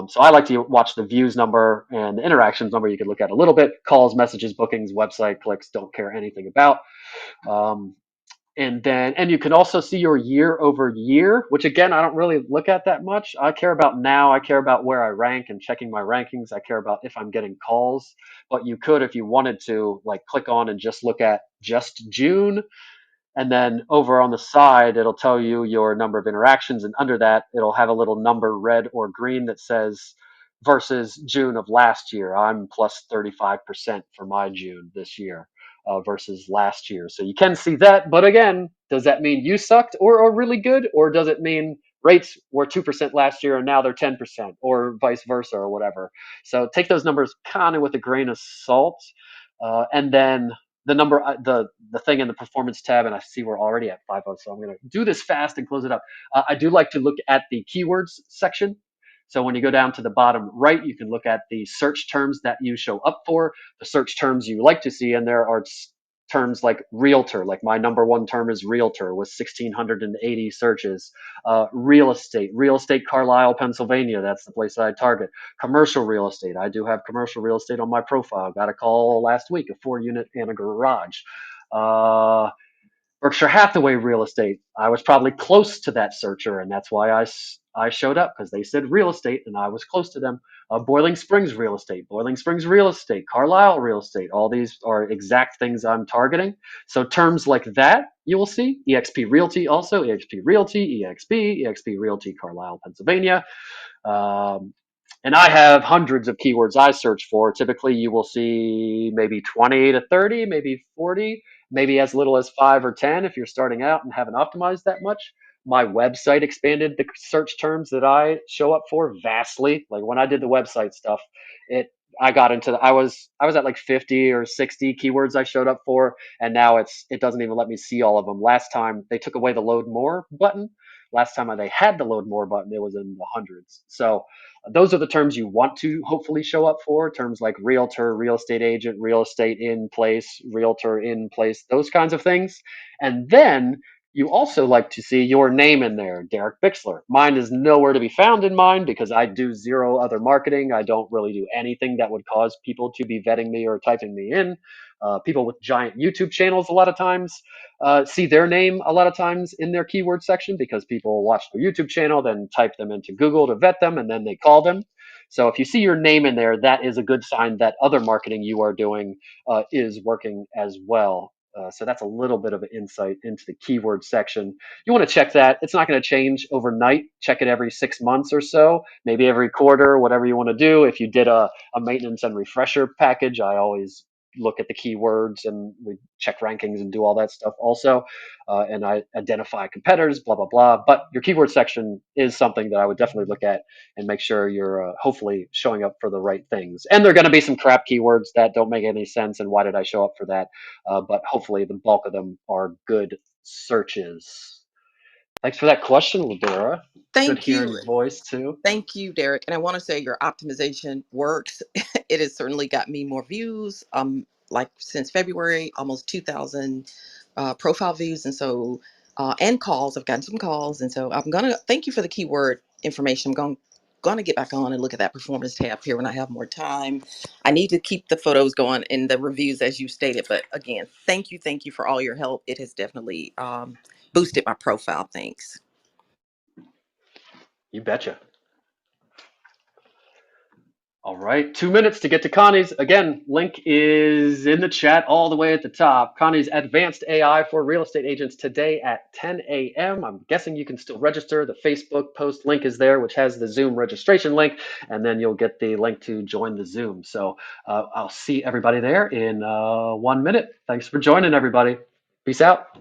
So I like to watch the views number and the interactions number. You can look at a little bit. Calls, messages, bookings, website clicks, don't care anything about. Um, and you can also see your year over year, which again I don't really look at that much. I care about now. I care about where I rank and checking my rankings. I care about if I'm getting calls. But you could, if you wanted to, like, click on and just look at just June, and then over on the side it'll tell you your number of interactions, and under that it'll have a little number, red or green, that says versus June of last year. I'm plus 35% for my June this year versus last year. So you can see that. But again, does that mean you sucked or are really good, or does it mean rates were 2% last year and now they're 10%, or vice versa, or whatever? So take those numbers kind of with a grain of salt. And then the number, the thing in the performance tab, and I see we're already at 5:00, so I'm going to do this fast and close it up. I do like to look at the keywords section. So when you go down to the bottom right, you can look at the search terms that you show up for, the search terms you like to see, and there are terms like realtor. Like my number one term is realtor with 1,680 searches. Real estate, Carlisle, Pennsylvania. That's the place I target. Commercial real estate. I do have commercial real estate on my profile. Got a call last week, a 4-unit and a garage. Uh, Berkshire Hathaway real estate. I was probably close to that searcher, and that's why I showed up, because they said real estate, and I was close to them. Boiling Springs real estate, Boiling Springs real estate, Carlisle real estate. All these are exact things I'm targeting. So terms like that you will see. EXP Realty also, EXP Realty, EXP Realty, Carlisle, Pennsylvania. Um, and I have hundreds of keywords I search for. Typically, you will see maybe 20 to 30, maybe 40, maybe as little as 5 or 10 if you're starting out and haven't optimized that much. My website expanded the search terms that I show up for vastly. Like when I did the website stuff, it I got into I was at like 50 or 60 keywords I showed up for, and now it doesn't even let me see all of them. Last time they took away the load more button. Last time they had the load more button, it was in the hundreds. So those are the terms you want to hopefully show up for. Terms like realtor, real estate agent, real estate in place, realtor in place, those kinds of things. And then you also like to see your name in there, Derek Bixler. Mine is nowhere to be found in mine because I do zero other marketing. I don't really do anything that would cause people to be vetting me or typing me in. People with giant YouTube channels a lot of times see their name a lot of times in their keyword section because people watch their YouTube channel, then type them into Google to vet them, and then they call them. So if you see your name in there, that is a good sign that other marketing you are doing is working as well. So that's a little bit of an insight into the keyword section. You want to check that. It's not going to change overnight. Check it every 6 months or so, maybe every quarter, whatever you want to do. If you did a maintenance and refresher package, I always look at the keywords and we check rankings and do all that stuff also. And I identify competitors, blah, blah, blah. But your keyword section is something that I would definitely look at and make sure you're hopefully showing up for the right things. And there are going to be some crap keywords that don't make any sense. And why did I show up for that? But hopefully the bulk of them are good searches. Thanks for that question, Ladora. Good Thank hearing you. your voice too. Thank you, Derek. And I want to say your optimization works. It has certainly got me more views. Like since February, almost 2,000 profile views, and so and calls. I've gotten some calls, and so I'm gonna thank you for the keyword information. I'm going to get back on and look at that performance tab here when I have more time. I need to keep the photos going in the reviews as you stated, but again, thank you for all your help. It has definitely boosted my profile. Thanks. You betcha. All right, 2 minutes to get to Connie's. Again, link is in the chat all the way at the top. Connie's Advanced AI for Real Estate Agents today at 10 a.m. I'm guessing you can still register. The Facebook post link is there, which has the Zoom registration link, and then you'll get the link to join the Zoom. So I'll see everybody there in 1 minute. Thanks for joining, everybody. Peace out.